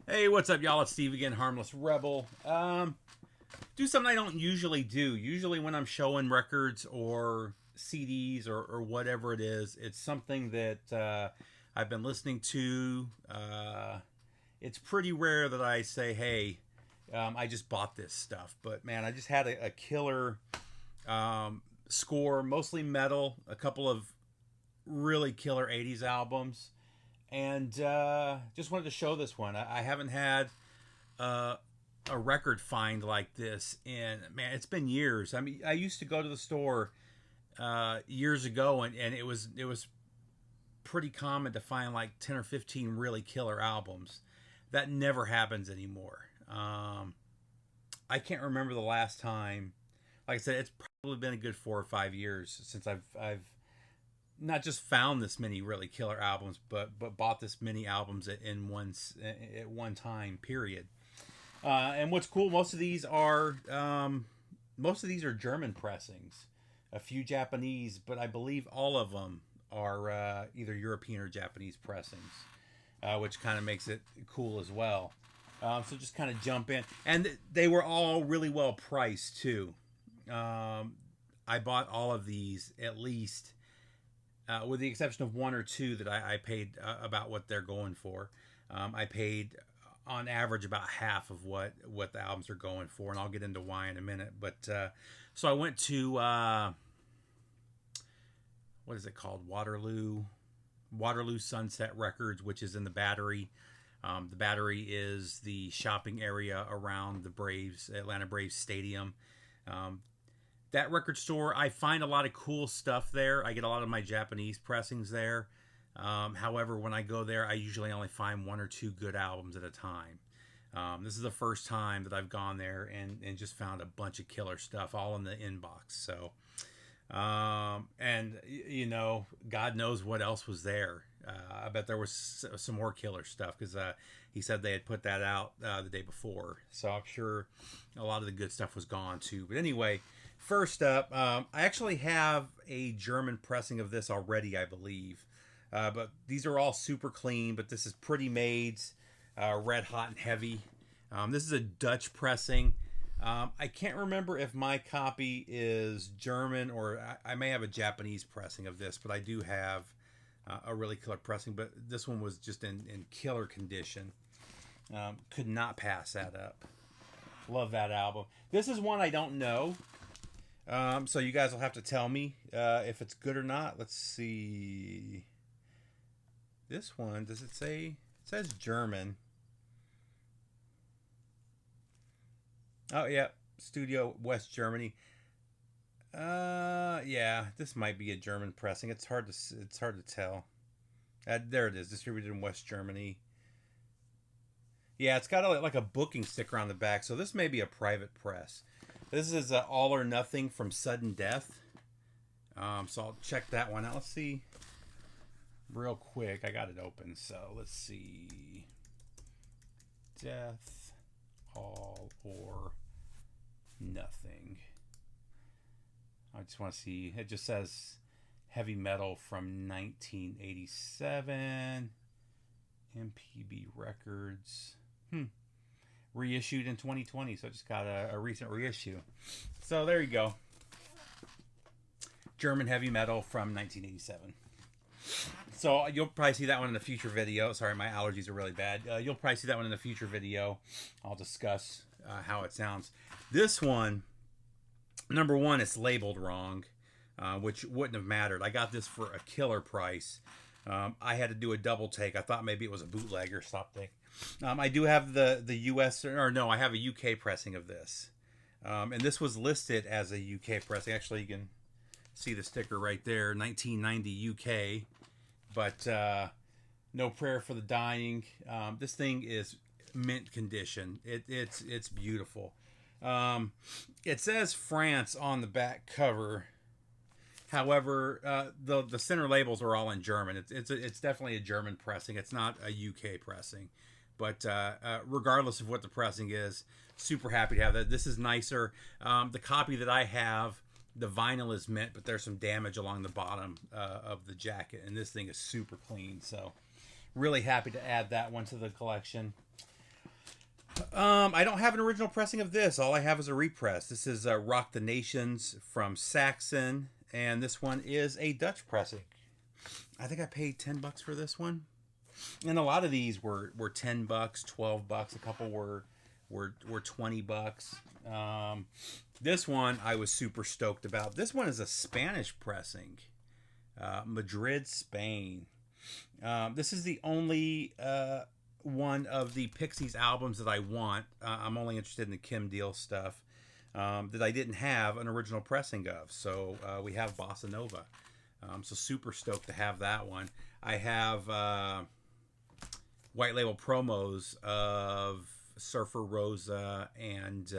Hey, what's up, y'all? It's Steve again, Harmless Rebel. Do something I don't usually do. Usually, when I'm showing records or CDs or whatever it is, it's something that I've been listening to. It's pretty rare that I say, "Hey, I just bought this stuff." But man, I just had a killer score, mostly metal, a couple of really killer '80s albums, and just wanted to show this one. I haven't had uh, a record find like this in, man, it's been years. I mean, I used to go to the store years ago, and it was pretty common to find like 10 or 15 really killer albums. That never happens anymore. I can't remember the last time. Like I said, it's probably been a good 4 or 5 years since I've not just found this many really killer albums, but bought this many albums at one time period. And what's cool, most of these are German pressings, a few Japanese, but I believe all of them are either European or Japanese pressings, which kind of makes it cool as well. So just kind of jump in, and they were all really well priced too. I bought all of these at least, with the exception of one or two that I paid about what they're going for. I paid on average about half of what the albums are going for, and I'll get into why in a minute. But so I went to what is it called, Waterloo Sunset Records, which is in the Battery. The Battery is the shopping area around the Atlanta Braves Stadium. That record store, I find a lot of cool stuff there. I get a lot of my Japanese pressings there. However, when I go there, I usually only find one or two good albums at a time. This is the first time that I've gone there and just found a bunch of killer stuff all in the inbox. So, and God knows what else was there. I bet there was some more killer stuff because he said they had put that out the day before. So I'm sure a lot of the good stuff was gone too. But anyway, first up, I actually have a German pressing of this already, I believe. But these are all super clean, but this is Pretty Maids, Red Hot and Heavy. This is a Dutch pressing. I can't remember if my copy is German or I may have a Japanese pressing of this, but I do have a really killer pressing. But this one was just in killer condition. Could not pass that up. Love that album. This is one I don't know. So you guys will have to tell me if it's good or not. Let's see. This one, does it say? It says German. Oh yeah, Studio West Germany. Yeah, this might be a German pressing. It's hard to tell. There it is, distributed in West Germany. Yeah, it's got like a booking sticker on the back, so this may be a private press. This is All or Nothing from Sudden Death. So I'll check that one out. Let's see real quick. I got it open, so let's see. Death, All or Nothing. I just want to see. It just says heavy metal from 1987. MPB Records. Reissued in 2020, so I just got a recent reissue. So there you go. German heavy metal from 1987. So you'll probably see that one in a future video. Sorry, my allergies are really bad. You'll probably see that one in a future video. I'll discuss how it sounds. This one, number one, it's labeled wrong, which wouldn't have mattered. I got this for a killer price. I had to do a double take. I thought maybe it was a bootleg or something. I do have the US, or no, I have a UK pressing of this. And this was listed as a UK pressing. Actually, you can see the sticker right there, 1990 UK. But No Prayer for the Dying. This thing is mint condition. It's beautiful. It says France on the back cover. However, the center labels are all in German. It's definitely a German pressing. It's not a UK pressing. But regardless of what the pressing is, super happy to have that. This is nicer. The copy that I have, the vinyl is mint, but there's some damage along the bottom of the jacket, and this thing is super clean. So really happy to add that one to the collection. I don't have an original pressing of this. All I have is a repress. This is Rock the Nations from Saxon, and this one is a Dutch pressing. I think I paid $10 for this one, and a lot of these were $10, $12. A couple were $20. This one I was super stoked about. This one is a Spanish pressing, Madrid, Spain. This is the only one of the Pixies albums that I want. I'm only interested in the Kim Deal stuff that I didn't have an original pressing of. So we have Bossa Nova. So super stoked to have that one. I have white label promos of Surfer Rosa and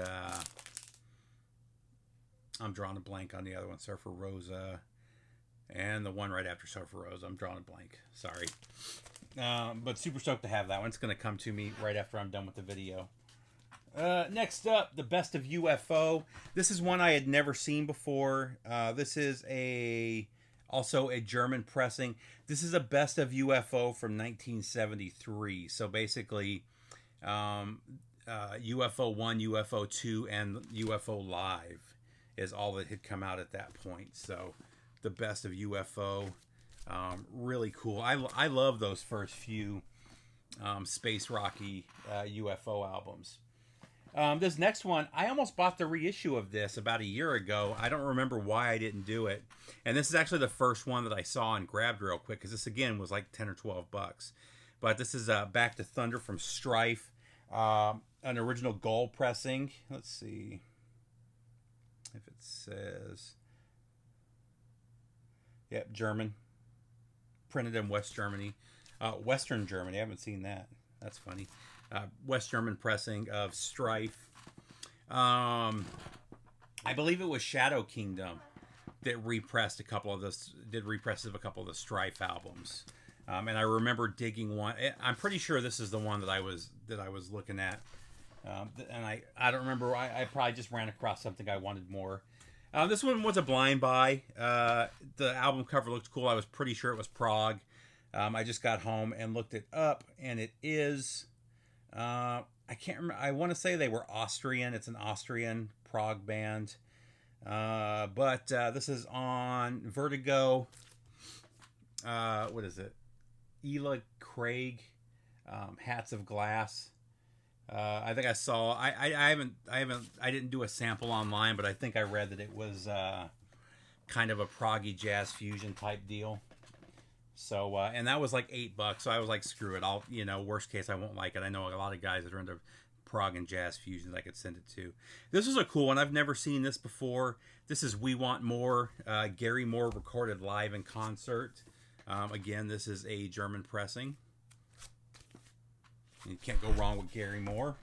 I'm drawing a blank on the other one. Surfer Rosa and the one right after Surfer Rosa. I'm drawing a blank. Sorry. But super stoked to have that one. It's going to come to me right after I'm done with the video. Next up, the Best of UFO. This is one I had never seen before. This is also a German pressing. This is a Best of UFO from 1973. So basically, UFO 1, UFO 2, and UFO Live is all that had come out at that point. So the Best of UFO. Really cool. I love those first few space rocky UFO albums. This next one, I almost bought the reissue of this about a year ago. I don't remember why I didn't do it. And this is actually the first one that I saw and grabbed real quick, because this again was like 10 or 12 bucks. But this is Back to Thunder from Strife, an original gold pressing. Let's see if it says, yep, German. Printed in West Germany, Western Germany. I haven't seen that. That's funny. West German pressing of Strife. I believe it was Shadow Kingdom that repressed a couple of a couple of the Strife albums. And I remember digging one. I'm pretty sure this is the one that I was looking at. And I don't remember. I probably just ran across something I wanted more. This one was a blind buy. The album cover looked cool. I was pretty sure it was Prague. I just got home and looked it up, and it is. I can't remember. I want to say they were Austrian. It's an Austrian Prague band. But this is on Vertigo. What is it? Ela Craig, Hats of Glass. I think I saw. I didn't do a sample online, but I think I read that it was kind of a proggy jazz fusion type deal. So and that was like $8. So I was like, screw it. I'll, worst case, I won't like it. I know a lot of guys that are into prog and jazz fusions I could send it to. This was a cool one. I've never seen this before. This is We Want More. Gary Moore recorded live in concert. Again, this is a German pressing. You can't go wrong with Gary Moore.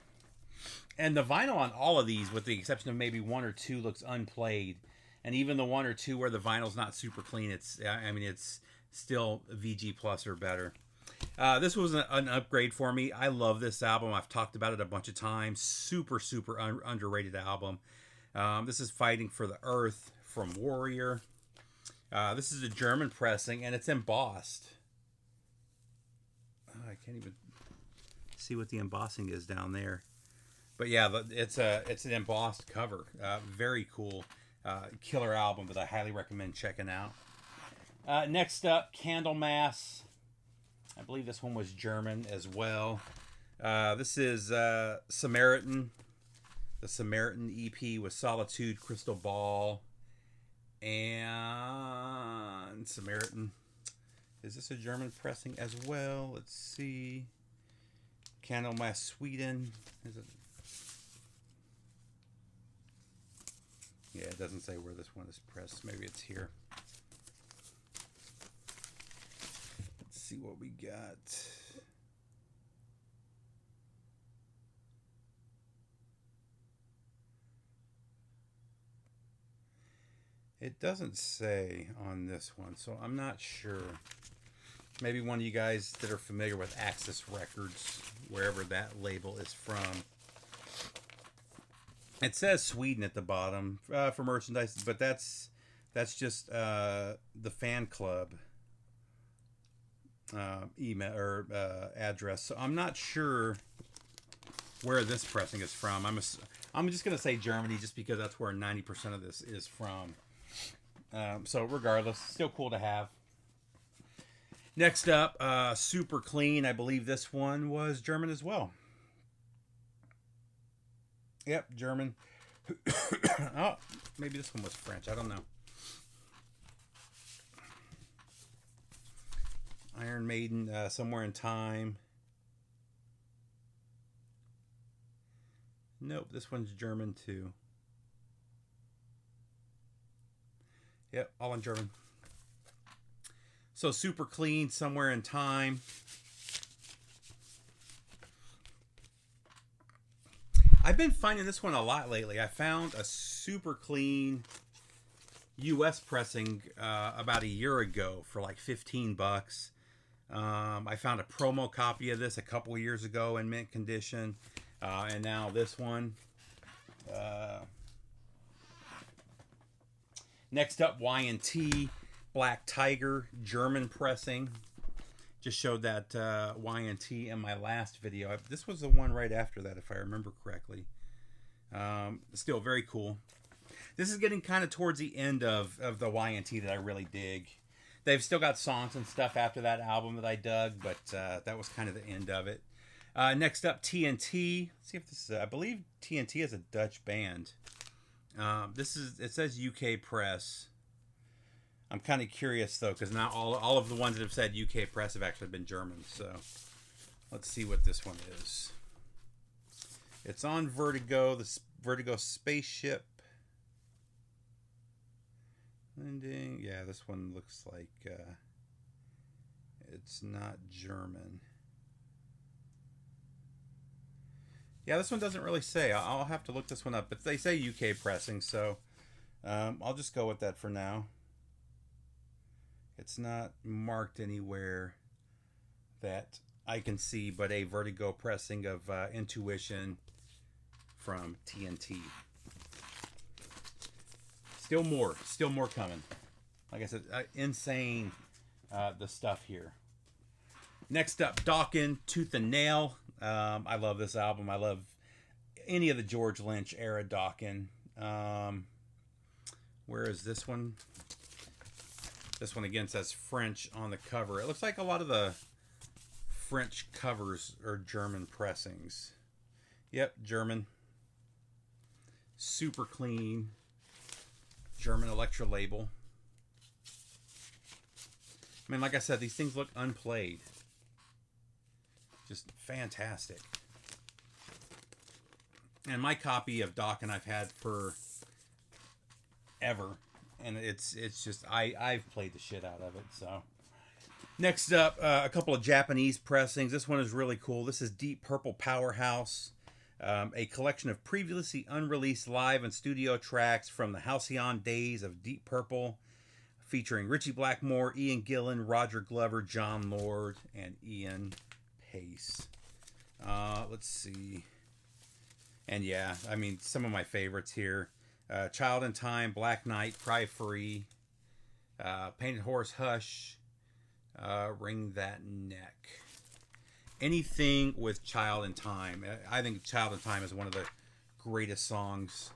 And the vinyl on all of these, with the exception of maybe one or two, looks unplayed. And even the one or two where the vinyl's not super clean, it's still VG Plus or better. This was an upgrade for me. I love this album. I've talked about it a bunch of times. Super, super underrated album. This is Fighting for the Earth from Warrior. This is a German pressing, and it's embossed. I can't even see what the embossing is down there, but yeah, it's an embossed cover. Very cool, killer album that I highly recommend checking out. Next up, Candlemass. I believe this one was German as well. This is Samaritan, the Samaritan EP with Solitude, Crystal Ball, and Samaritan. Is this a German pressing as well? Let's see. Candlemass, Sweden. Is it? Yeah, it doesn't say where this one is pressed. Maybe it's here. Let's see what we got. It doesn't say on this one, so I'm not sure. Maybe one of you guys that are familiar with Axis Records, wherever that label is from. It says Sweden at the bottom for merchandise, but that's just the fan club email or address. So I'm not sure where this pressing is from. I'm just gonna say Germany, just because that's where 90% of this is from. So regardless, still cool to have. Next up, Super Clean. I believe this one was German as well. Yep, German. Oh, maybe this one was French. I don't know. Iron Maiden, Somewhere in Time. Nope, this one's German too. Yep, all in German. So Super Clean, Somewhere in Time. I've been finding this one a lot lately. I found a Super Clean US pressing about a year ago for like 15 bucks. I found a promo copy of this a couple years ago in mint condition. And now this one. Next up, Y&T Black Tiger German pressing. Just showed that Y&T in my last video. This was the one right after that, if I remember correctly. Still very cool. This is getting kind of towards the end of the Y&T that I really dig. They've still got songs and stuff after that album that I dug, but that was kind of the end of it. Next up, TNT. Let's see if this is, I believe TNT is a Dutch band. It says UK press. I'm kind of curious though, because now all of the ones that have said UK press have actually been German. So let's see what this one is. It's on Vertigo, the Vertigo spaceship. Ending. Yeah, this one looks like it's not German. Yeah, this one doesn't really say. I'll have to look this one up, but they say UK pressing, so I'll just go with that for now. It's not marked anywhere that I can see, but a Vertigo pressing of Intuition from TNT. Still more coming. Like I said, insane the stuff here. Next up, Dawkin, Tooth and Nail. I love this album. I love any of the George Lynch era Dawkin. Where is this one? This one again says French on the cover. It looks like a lot of the French covers are German pressings. Yep, German. Super Clean. German Electra label. I mean, like I said, these things look unplayed. Just fantastic. And my copy of Dawkin I've had for ever. And it's just, I've played the shit out of it. So next up, a couple of Japanese pressings. This one is really cool. This is Deep Purple Powerhouse. A collection of previously unreleased live and studio tracks from the halcyon days of Deep Purple, featuring Ritchie Blackmore, Ian Gillan, Roger Glover, John Lord, and Ian Pace. Let's see. And yeah, I mean, some of my favorites here. Child in Time, Black Knight, Cry Free, Painted Horse, Hush, Wring That Neck. Anything with Child in Time. I think Child in Time is one of the greatest songs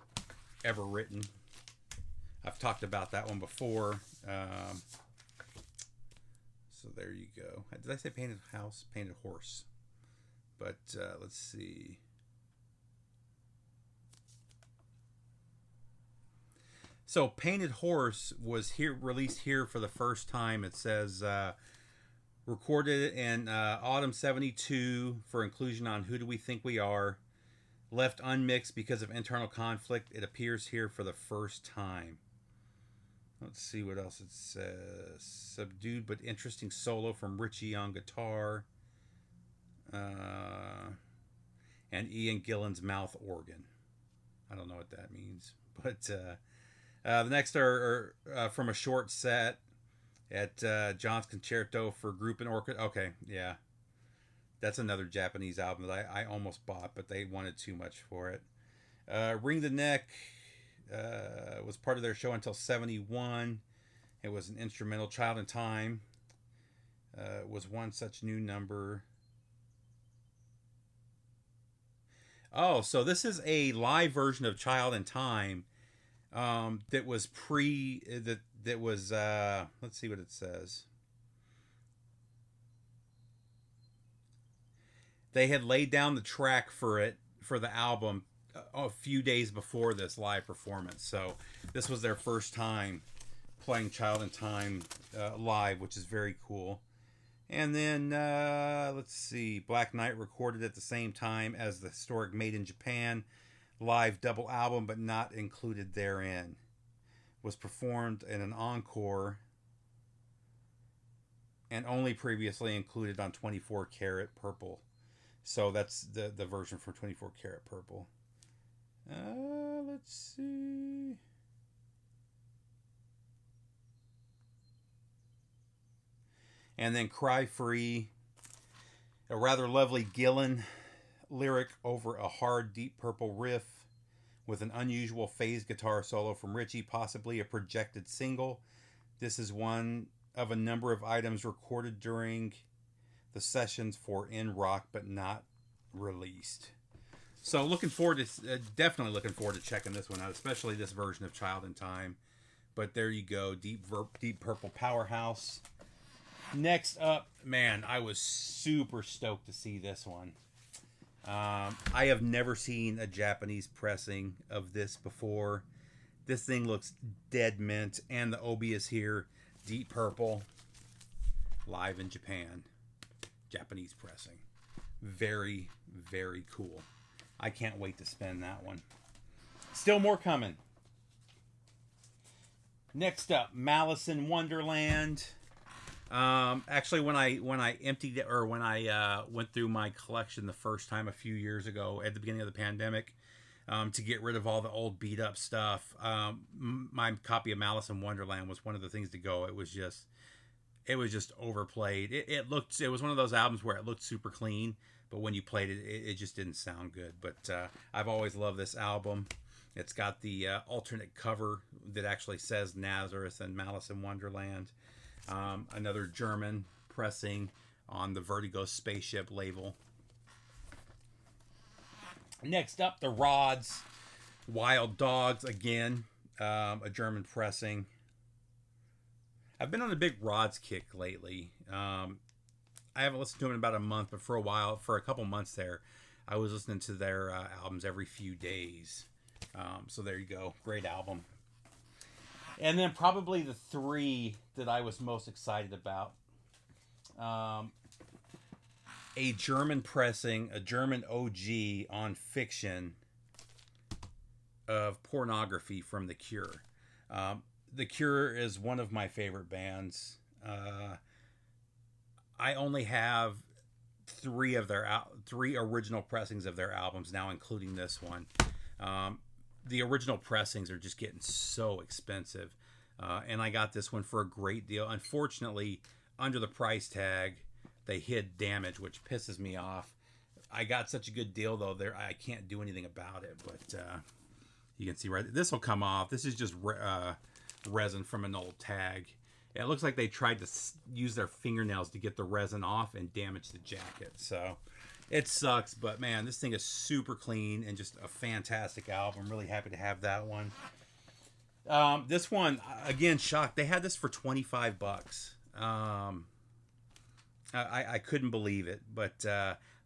ever written. I've talked about that one before. So there you go. Did I say Painted House? Painted Horse. But let's see. So Painted Horse was released here for the first time. It says recorded in autumn 72 for inclusion on Who Do We Think We Are. Left unmixed because of internal conflict. It appears here for the first time. Let's see what else it says. Subdued but interesting solo from Ritchie on guitar. And Ian Gillan's mouth organ. I don't know what that means. But the next are from a short set at John's Concerto for Group and Orchestra. Okay, yeah. That's another Japanese album that I almost bought, but they wanted too much for it. Wring the Neck was part of their show until 71. It was an instrumental. Child in Time was one such new number. Oh, so this is a live version of Child in Time, that was that was let's see what it says. They had laid down the track for it for the album a few days before this live performance. So this was their first time playing Child in Time live, which is very cool. And then let's see, Black Knight recorded at the same time as the historic Made in Japan live double album, but not included therein. Was performed in an encore and only previously included on 24 Karat Purple. So that's the version for 24 Karat Purple. Let's see. And then Cry Free, a rather lovely Gillan lyric over a hard, deep purple riff with an unusual phase guitar solo from Ritchie, possibly a projected single. This is one of a number of items recorded during the sessions for In Rock, but not released. So looking forward to, definitely looking forward to checking this one out, especially this version of Child in Time. But there you go, Deep Purple Powerhouse. Next up, man, I was super stoked to see this one. I have never seen a Japanese pressing of this before. This thing looks dead mint, and the Obi is here. Deep Purple, live in Japan. Japanese pressing. Very, very cool. I can't wait to spin that one. Still more coming. Next up, Malice in Wonderland. Actually, when I emptied it, or when I went through my collection the first time a few years ago at the beginning of the pandemic, to get rid of all the old beat up stuff, my copy of Malice in Wonderland was one of the things to go. It was just overplayed. It was one of those albums where it looked super clean, but when you played it, it just didn't sound good. But I've always loved this album. It's got the alternate cover that actually says Nazareth and Malice in Wonderland. Another German pressing on the Vertigo Spaceship label. Next up, the Rods, Wild Dogs, again, a German pressing. I've been on a big Rods kick lately. I haven't listened to them in about a month, but for a couple months there, I was listening to their albums every few days. So there you go. Great album. And then probably the three that I was most excited about. A German pressing, a German OG on Fiction of Pornography from The Cure. The Cure is one of my favorite bands. I only have three original pressings of their albums now, including this one. The original pressings are just getting so expensive. And I got this one for a great deal. Unfortunately, under the price tag, they hid Damage, which pisses me off. I got such a good deal, though. I can't do anything about it. But you can see right, this will come off. This is just resin from an old tag. It looks like they tried to use their fingernails to get the resin off and damage the jacket. So it sucks, but man, this thing is super clean and just a fantastic album. I'm really happy to have that one. This one, again, shocked. They had this for $25. I couldn't believe it, but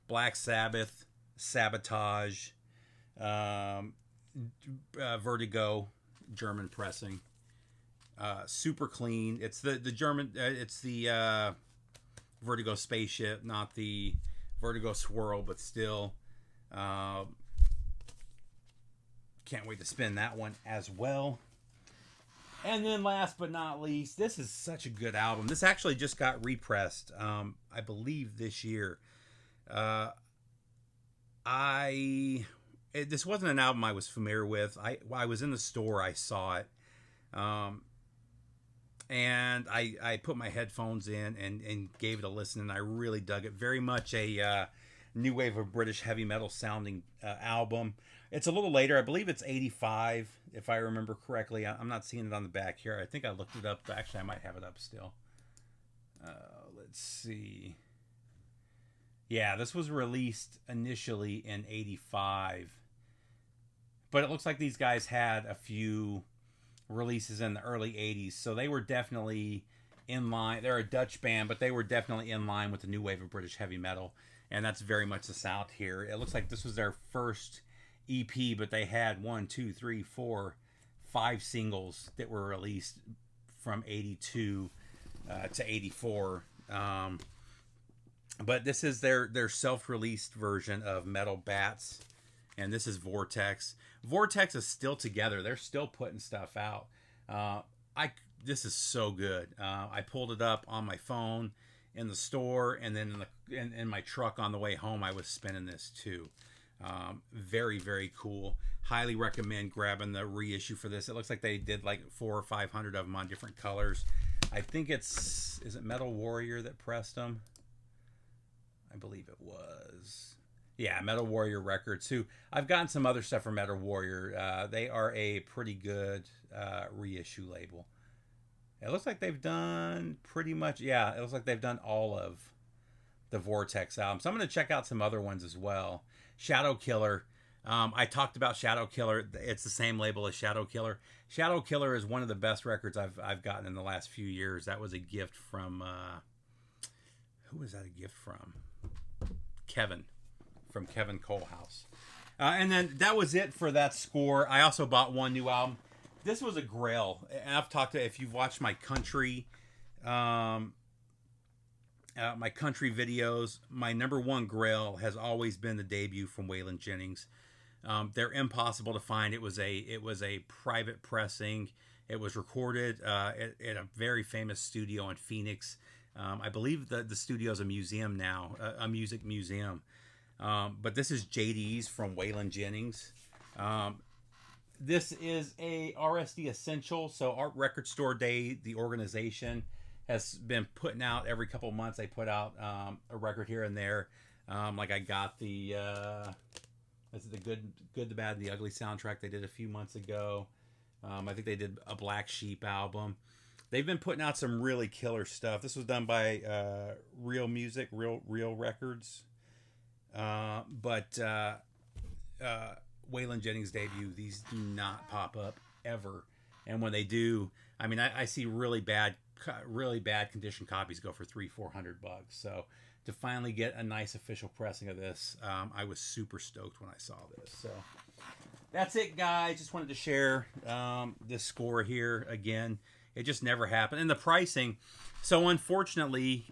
Black Sabbath, Sabotage, Vertigo, German pressing. Super clean. It's the German. It's the Vertigo Spaceship, not the Vertigo Swirl, but still. Can't wait to spin that one as well. And then last but not least, this is such a good album. This actually just got repressed, I believe, this year. This wasn't an album I was familiar with. I was in the store, I saw it. And I put my headphones in and gave it a listen, and I really dug it. Very much a new wave of British heavy metal sounding album. It's a little later. I believe it's 85, if I remember correctly. I'm not seeing it on the back here. I think I looked it up. Actually, I might have it up still. Let's see. Yeah, this was released initially in '85, but it looks like these guys had a few releases in the early '80s, so they were definitely in line. They're a Dutch band, but they were definitely in line with the new wave of British heavy metal, and that's very much the South here. It looks like this was their first EP, but they had 1, 2, 3, 4, 5 singles that were released from '82 to '84. But this is their self-released version of Metal Bats, and this is Vortex. Vortex is still together. They're still putting stuff out. This is so good. I pulled it up on my phone in the store, and then in my truck on the way home, I was spinning this too. Very, very cool. Highly recommend grabbing the reissue for this. It looks like they did like 400 or 500 of them on different colors. I think is it Metal Warrior that pressed them? I believe it was. Yeah, Metal Warrior Records, who I've gotten some other stuff from Metal Warrior. They are a pretty good reissue label. It looks like they've done pretty much, yeah, it looks like they've done all of the Vortex albums. So I'm going to check out some other ones as well. Shadow Killer. I talked about Shadow Killer. It's the same label as Shadow Killer. Shadow Killer is one of the best records I've gotten in the last few years. That was a gift from, who was that a gift from? Kevin, from Kevin Colehouse. And then that was it for that score. I also bought one new album. This was a grail. And I've talked to, if you've watched my country videos, my number one grail has always been the debut from Waylon Jennings. They're impossible to find. It was a private pressing. It was recorded at a very famous studio in Phoenix. I believe the studio is a museum now, a music museum. But this is JD's from Waylon Jennings. This is a RSD Essential. So our Record Store Day, the organization, has been putting out every couple of months. They put out a record here and there. Like I got the Good, the Bad, and the Ugly soundtrack they did a few months ago. I think they did a Black Sheep album. They've been putting out some really killer stuff. This was done by Real Music, Real Records. But Waylon Jennings' debut, these do not pop up ever. And when they do, I mean, I see really bad condition copies go for $300-400. So to finally get a nice official pressing of this, I was super stoked when I saw this. So that's it, guys. Just wanted to share this score here again. It just never happened. And the pricing, so unfortunately,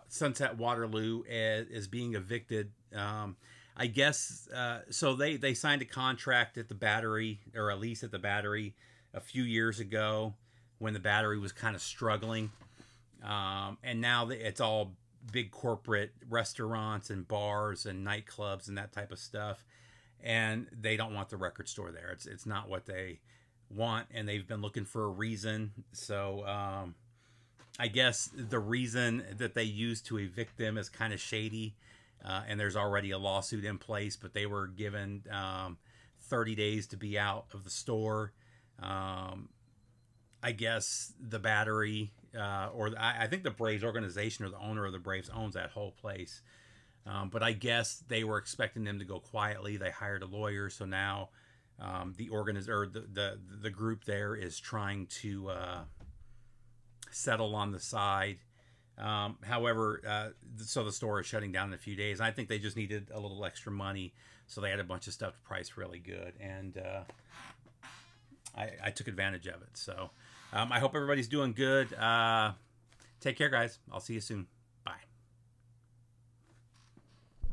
Sunset Waterloo is being evicted. I guess, so they signed a contract at the Battery, or a lease at the Battery a few years ago when the Battery was kind of struggling. And now it's all big corporate restaurants and bars and nightclubs and that type of stuff. And they don't want the record store there. It's not what they want, and they've been looking for a reason. So I guess the reason that they used to evict them is kind of shady, and there's already a lawsuit in place, but they were given 30 days to be out of the store. I guess the Battery, I think the Braves organization, or the owner of the Braves, owns that whole place. But I guess they were expecting them to go quietly. They hired a lawyer, so now the group there is trying to settle on the side. However, so the store is shutting down in a few days. I think they just needed a little extra money, so they had a bunch of stuff priced really good, and I took advantage of it. So I hope everybody's doing good. Take care, guys. I'll see you soon.